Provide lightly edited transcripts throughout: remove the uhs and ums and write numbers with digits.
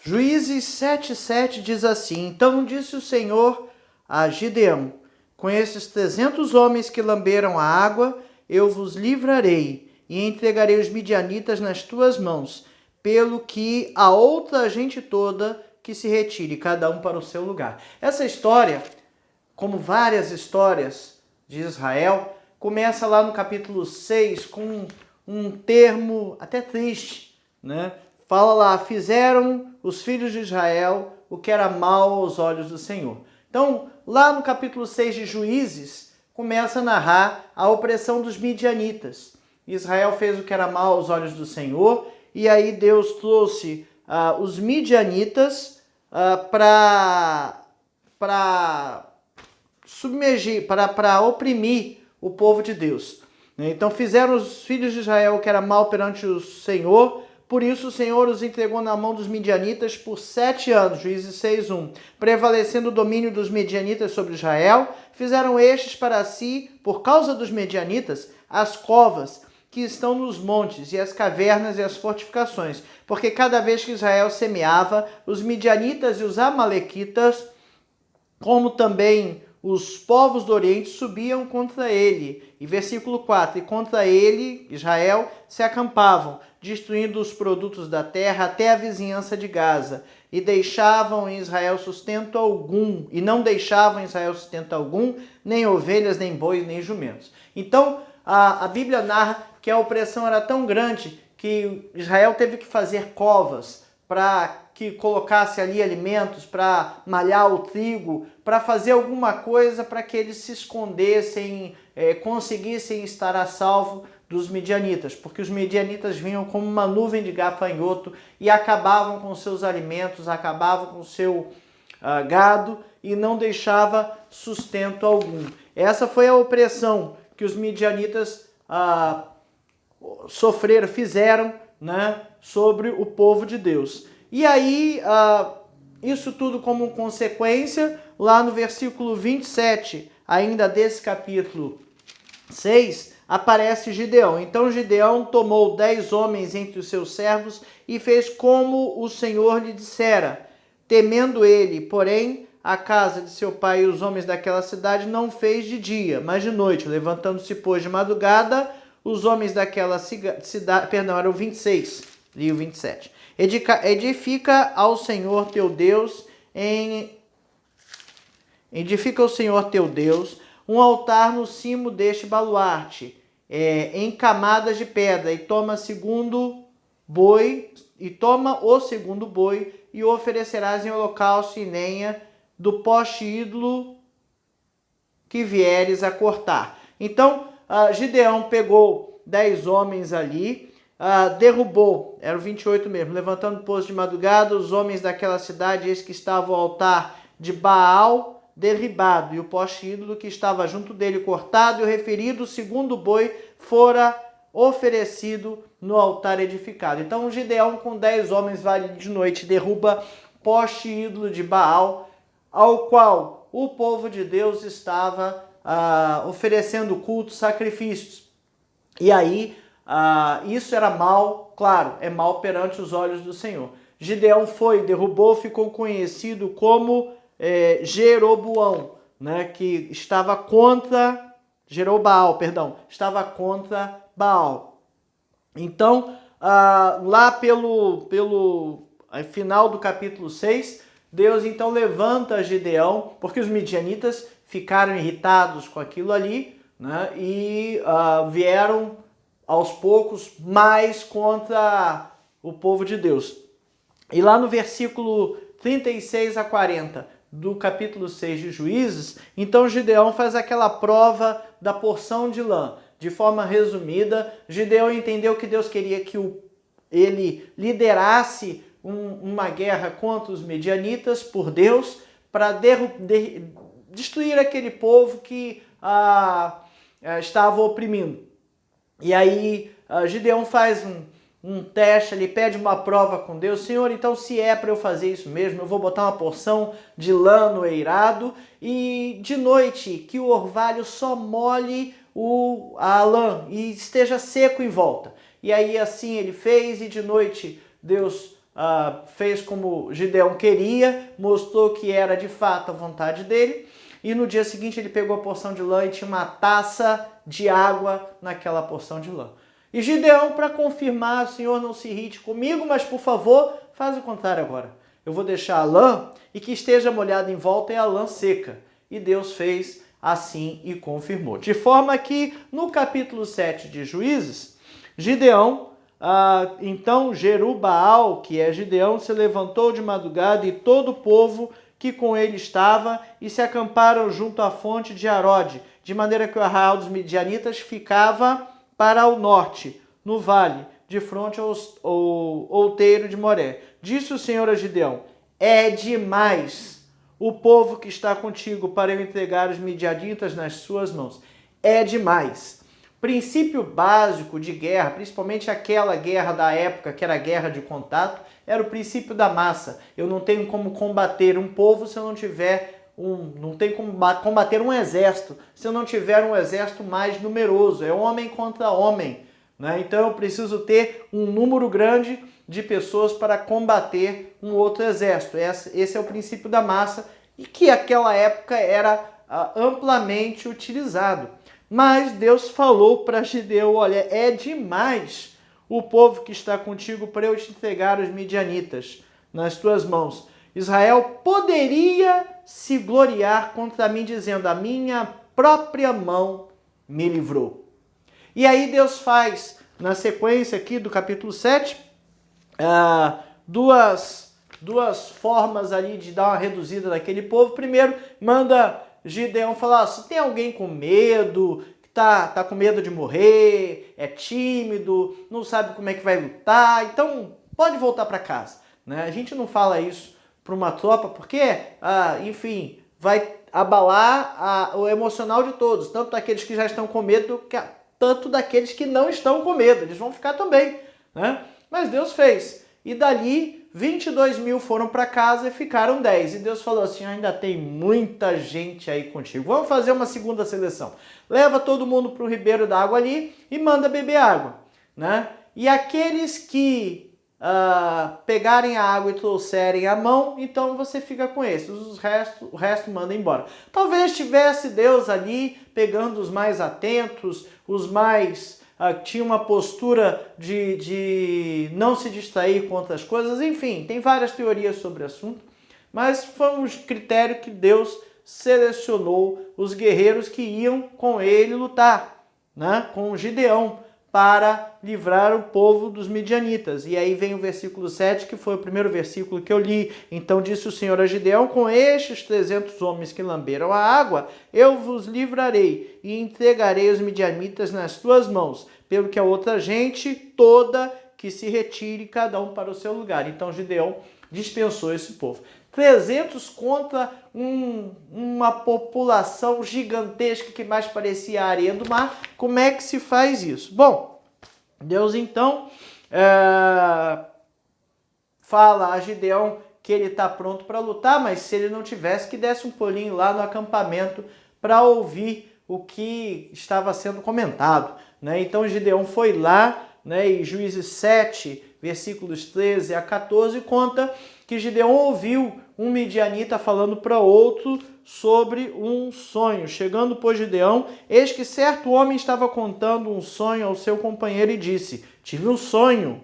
Juízes 7,7 diz assim: Então disse o Senhor a Gideão: Com esses 300 homens que lamberam a água, eu vos livrarei e entregarei os midianitas nas tuas mãos, pelo que a outra gente toda que se retire, cada um para o seu lugar. Essa história, como várias histórias de Israel, começa lá no capítulo 6 com um termo até triste, né? Fala lá: fizeram os filhos de Israel o que era mal aos olhos do Senhor. Então, lá no capítulo 6 de Juízes, começa a narrar a opressão dos midianitas. Israel fez o que era mal aos olhos do Senhor, e aí Deus trouxe os midianitas para submergir, para oprimir o povo de Deus. Então fizeram os filhos de Israel o que era mal perante o Senhor, por isso o Senhor os entregou na mão dos midianitas por 7 anos, Juízes 6:1. Prevalecendo o domínio dos midianitas sobre Israel, fizeram estes para si, por causa dos midianitas, as covas que estão nos montes, e as cavernas e as fortificações, porque cada vez que Israel semeava, os midianitas e os amalequitas, como também os povos do Oriente, subiam contra ele. E versículo 4, e contra ele, Israel, se acampavam, destruindo os produtos da terra até a vizinhança de Gaza, e deixavam em Israel sustento algum, e não deixavam em Israel sustento algum, nem ovelhas, nem bois, nem jumentos. Então, a Bíblia narra que a opressão era tão grande que Israel teve que fazer covas para que colocasse ali alimentos, para malhar o trigo, para fazer alguma coisa para que eles se escondessem, conseguissem estar a salvo dos midianitas, porque os midianitas vinham como uma nuvem de gafanhoto e acabavam com seus alimentos, acabavam com o seu gado e não deixava sustento algum. Essa foi a opressão que os midianitas fizeram, né, sobre o povo de Deus. E aí, isso tudo como consequência, lá no versículo 27, ainda desse capítulo 6, aparece Gideão. Então Gideão tomou 10 homens entre os seus servos e fez como o Senhor lhe dissera. Temendo ele, porém, a casa de seu pai e os homens daquela cidade não fez de dia, mas de noite. Levantando-se, pois, de madrugada, os homens daquela cidade... Perdão, era o 26 e o 27. Edifica ao Senhor teu Deus Edifica ao Senhor teu Deus um altar no cimo deste baluarte, em camadas de pedra, e toma o segundo boi e o oferecerás em holocausto e lenha do poste ídolo que vieres a cortar. Então, Gideão pegou 10 homens ali, derrubou, era o 28 mesmo, levantando poço de madrugada, os homens daquela cidade, eis que estava o altar de Baal derribado, e o poste ídolo que estava junto dele cortado, e o referido segundo boi fora oferecido no altar edificado. Então Gideão com 10 homens vai de noite, derruba poste ídolo de Baal, ao qual o povo de Deus estava oferecendo cultos, sacrifícios. E aí, isso era mal, claro, é mal perante os olhos do Senhor. Gideão derrubou, ficou conhecido como Jeroboão, né, que estava contra Jerobaal, estava contra Baal. Então, lá pelo final do capítulo 6, Deus então levanta Gideão, porque os midianitas ficaram irritados com aquilo ali, né, e vieram aos poucos mais contra o povo de Deus. E lá no versículo 36 a 40 do capítulo 6 de Juízes, então Gideão faz aquela prova da porção de lã. De forma resumida, Gideão entendeu que Deus queria que ele liderasse uma guerra contra os medianitas por Deus, para destruir aquele povo que estava oprimindo. E aí Gideão faz um teste, ele pede uma prova com Deus. Senhor, então se é para eu fazer isso mesmo, eu vou botar uma porção de lã no eirado e de noite que o orvalho só molhe a lã e esteja seco em volta. E aí assim ele fez, e de noite Deus fez como Gideão queria, mostrou que era de fato a vontade dele, e no dia seguinte ele pegou a porção de lã e tinha uma taça de água naquela porção de lã. E Gideão, para confirmar, Senhor, não se irrite comigo, mas por favor, faz o contrário agora. Eu vou deixar a lã e que esteja molhada em volta e a lã seca. E Deus fez assim e confirmou. De forma que no capítulo 7 de Juízes, Gideão, então Jerubaal, que é Gideão, se levantou de madrugada e todo o povo que com ele estava e se acamparam junto à fonte de Arode, de maneira que o arraial dos midianitas ficava para o norte, no vale, de fronte ao outeiro de Moré. Disse o Senhor a Gideão: é demais o povo que está contigo para eu entregar os midianitas nas suas mãos. É demais. Princípio básico de guerra, principalmente aquela guerra da época, que era a guerra de contato, era o princípio da massa. Eu não tenho como combater um povo se eu não tiver não tenho como combater um exército se eu não tiver um exército mais numeroso. É homem contra homem, né? Então eu preciso ter um número grande de pessoas para combater um outro exército. Esse é o princípio da massa e que naquela época era amplamente utilizado. Mas Deus falou para Gideão: olha, é demais o povo que está contigo para eu te entregar os midianitas nas tuas mãos. Israel poderia se gloriar contra mim, dizendo: a minha própria mão me livrou. E aí Deus faz, na sequência aqui do capítulo 7, duas formas ali de dar uma reduzida naquele povo. Primeiro, manda Gideão falar: se tem alguém com medo, que tá com medo de morrer, é tímido, não sabe como é que vai lutar, então pode voltar para casa, né? A gente não fala isso para uma tropa porque, enfim, vai abalar o emocional de todos, tanto daqueles que já estão com medo, tanto daqueles que não estão com medo, eles vão ficar também, né? Mas Deus fez, e dali 22 mil foram para casa e ficaram 10. E Deus falou assim: ainda tem muita gente aí contigo. Vamos fazer uma segunda seleção. Leva todo mundo para o ribeiro da água ali e manda beber água, né? E aqueles que pegarem a água e trouxerem a mão, então você fica com esses. O resto manda embora. Talvez tivesse Deus ali pegando os mais atentos, os mais... tinha uma postura de não se distrair com outras coisas, enfim, tem várias teorias sobre o assunto, mas foi um critério que Deus selecionou os guerreiros que iam com ele lutar, né, com Gideão, para livrar o povo dos midianitas. E aí vem o versículo 7, que foi o primeiro versículo que eu li. Então disse o Senhor a Gideão: com estes 300 homens que lamberam a água, eu vos livrarei e entregarei os midianitas nas tuas mãos, pelo que a outra gente toda que se retire, cada um para o seu lugar. Então Gideão dispensou esse povo. 300 contra uma população gigantesca que mais parecia a areia do mar. Como é que se faz isso? Bom, Deus então fala a Gideão que ele está pronto para lutar, mas se ele não tivesse, que desse um pulinho lá no acampamento para ouvir o que estava sendo comentado, né? Então Gideão foi lá, né, e Juízes 7, versículos 13 a 14, conta que Gideão ouviu um midianita falando para outro sobre um sonho. Chegando, pois, Gideão, eis que certo homem estava contando um sonho ao seu companheiro e disse: tive um sonho.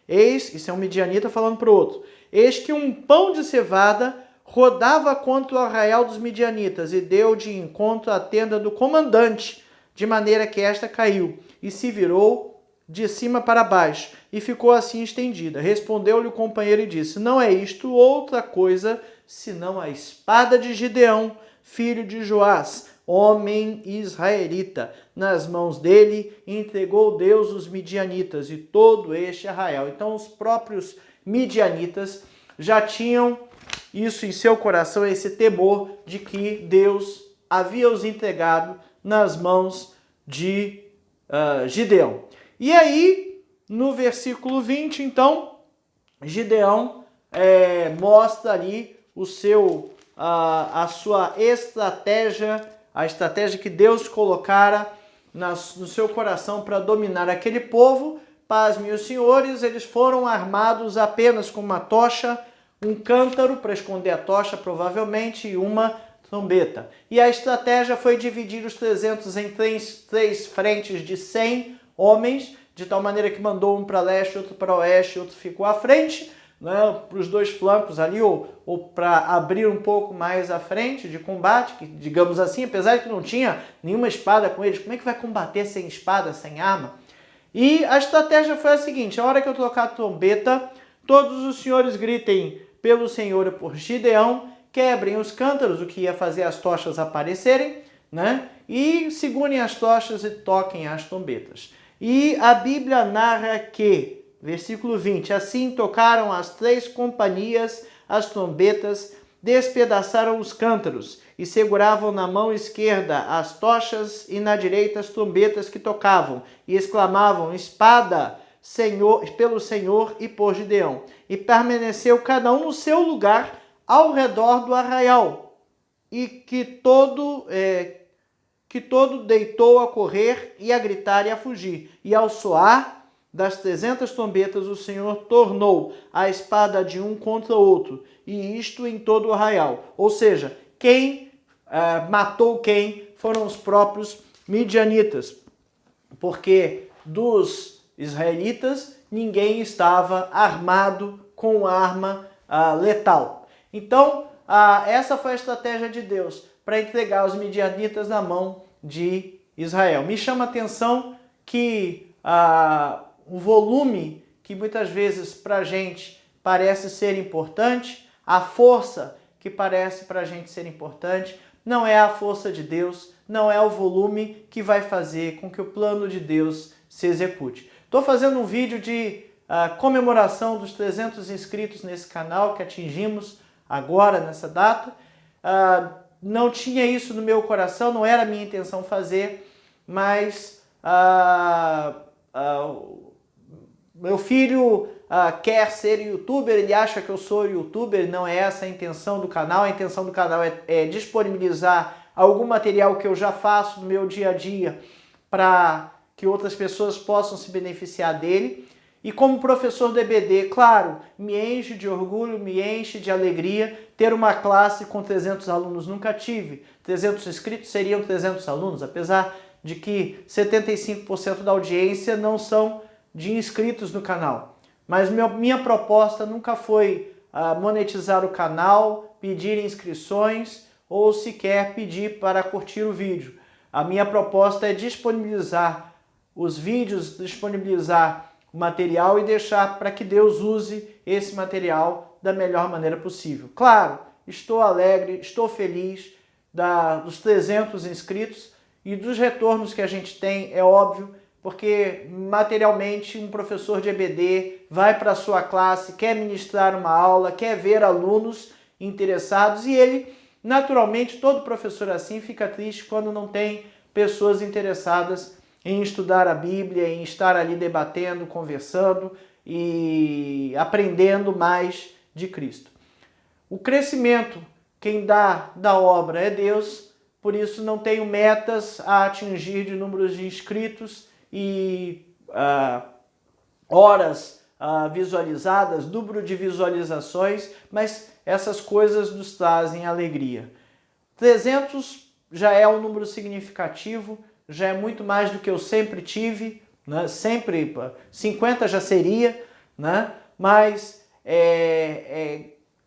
Eis, isso é um midianita falando para o outro, eis que um pão de cevada rodava contra o arraial dos midianitas e deu de encontro à tenda do comandante, de maneira que esta caiu e se virou de cima para baixo, e ficou assim estendida. Respondeu-lhe o companheiro e disse: não é isto outra coisa, senão a espada de Gideão, filho de Joás, homem israelita. Nas mãos dele entregou Deus os midianitas e todo este arraial. Então os próprios midianitas já tinham isso em seu coração, esse temor de que Deus havia os entregado nas mãos de Gideão. E aí, no versículo 20, então, Gideão mostra ali a sua estratégia, a estratégia que Deus colocara no seu coração para dominar aquele povo, pasmem os senhores, eles foram armados apenas com uma tocha, um cântaro para esconder a tocha, provavelmente, e uma trombeta. E a estratégia foi dividir os 300 em três frentes de 100 homens, de tal maneira que mandou um para leste, outro para oeste, outro ficou à frente, né, para os dois flancos ali, ou para abrir um pouco mais a frente de combate, que, digamos assim, apesar de que não tinha nenhuma espada com eles, como é que vai combater sem espada, sem arma? E a estratégia foi a seguinte: a hora que eu tocar a trombeta, todos os senhores gritem pelo Senhor e por Gideão, quebrem os cântaros, o que ia fazer as tochas aparecerem, né? E segurem as tochas e toquem as trombetas. E a Bíblia narra que, versículo 20, assim tocaram as 3 companhias as trombetas, despedaçaram os cântaros e seguravam na mão esquerda as tochas e na direita as trombetas que tocavam e exclamavam: espada, Senhor, pelo Senhor e por Gideão. E permaneceu cada um no seu lugar ao redor do arraial, e que todo deitou a correr e a gritar e a fugir. E ao soar das 300 trombetas, o Senhor tornou a espada de um contra o outro, e isto em todo o arraial. Ou seja, quem matou quem foram os próprios midianitas, porque dos israelitas ninguém estava armado com arma letal. Então, essa foi a estratégia de Deus para entregar os midianitas na mão de Israel. Me chama a atenção que o volume, que muitas vezes para a gente parece ser importante, a força que parece para a gente ser importante, não é a força de Deus, não é o volume que vai fazer com que o plano de Deus se execute. Estou fazendo um vídeo de comemoração dos 300 inscritos nesse canal que atingimos agora, nessa data. Não tinha isso no meu coração, não era a minha intenção fazer, mas meu filho quer ser youtuber, ele acha que eu sou youtuber, não é essa a intenção do canal. A intenção do canal é disponibilizar algum material que eu já faço no meu dia a dia para que outras pessoas possam se beneficiar dele. E como professor do EBD, claro, me enche de orgulho, me enche de alegria ter uma classe com 300 alunos. Nunca tive. 300 inscritos seriam 300 alunos, apesar de que 75% da audiência não são de inscritos no canal. Mas minha proposta nunca foi monetizar o canal, pedir inscrições ou sequer pedir para curtir o vídeo. A minha proposta é disponibilizar os vídeos, disponibilizar o material e deixar para que Deus use esse material da melhor maneira possível. Claro, estou alegre, estou feliz dos 300 inscritos e dos retornos que a gente tem, é óbvio, porque materialmente um professor de EBD vai para a sua classe, quer ministrar uma aula, quer ver alunos interessados, e ele, naturalmente, todo professor assim fica triste quando não tem pessoas interessadas em estudar a Bíblia, em estar ali debatendo, conversando e aprendendo mais de Cristo. O crescimento, quem dá da obra é Deus, por isso não tenho metas a atingir de números de inscritos e horas visualizadas, número de visualizações, mas essas coisas nos trazem alegria. 300 já é um número significativo, já é muito mais do que eu sempre tive, né? Sempre 50 já seria, né? Mas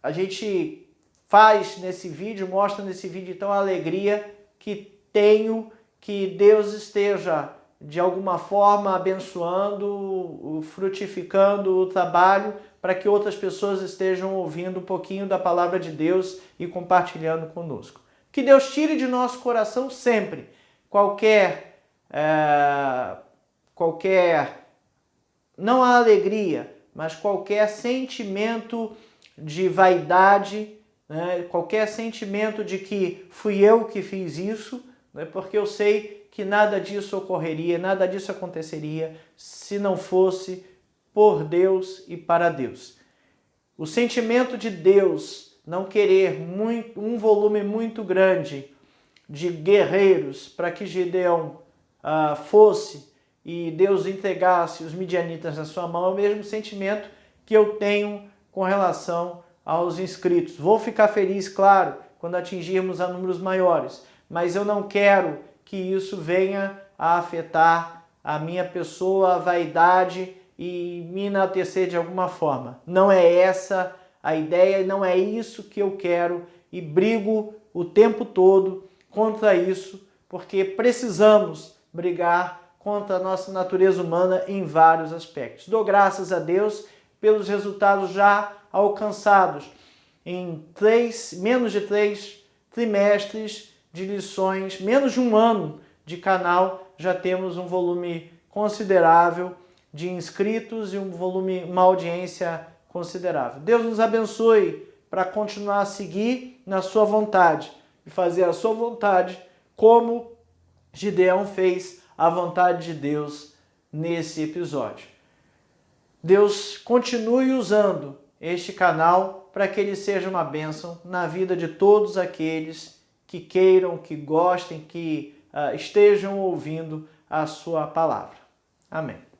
a gente faz nesse vídeo, mostra nesse vídeo então a alegria que tenho, que Deus esteja de alguma forma abençoando, frutificando o trabalho para que outras pessoas estejam ouvindo um pouquinho da palavra de Deus e compartilhando conosco. Que Deus tire de nosso coração sempre qualquer, não a alegria, mas qualquer sentimento de vaidade, né? Qualquer sentimento de que fui eu que fiz isso, né? Porque eu sei que nada disso ocorreria, nada disso aconteceria se não fosse por Deus e para Deus. O sentimento de Deus não querer um volume muito grande de guerreiros para que Gideão fosse e Deus entregasse os midianitas na sua mão, é o mesmo sentimento que eu tenho com relação aos inscritos. Vou ficar feliz, claro, quando atingirmos a números maiores, mas eu não quero que isso venha a afetar a minha pessoa, a vaidade e me enaltecer de alguma forma. Não é essa a ideia, não é isso que eu quero e brigo o tempo todo contra isso, porque precisamos brigar contra a nossa natureza humana em vários aspectos. Dou graças a Deus pelos resultados já alcançados em menos de 3 trimestres de lições, menos de um ano de canal, já temos um volume considerável de inscritos e uma audiência considerável. Deus nos abençoe para continuar a seguir na sua vontade e fazer a sua vontade como Gideão fez a vontade de Deus nesse episódio. Deus continue usando este canal para que ele seja uma bênção na vida de todos aqueles que queiram, que gostem, que estejam ouvindo a sua palavra. Amém.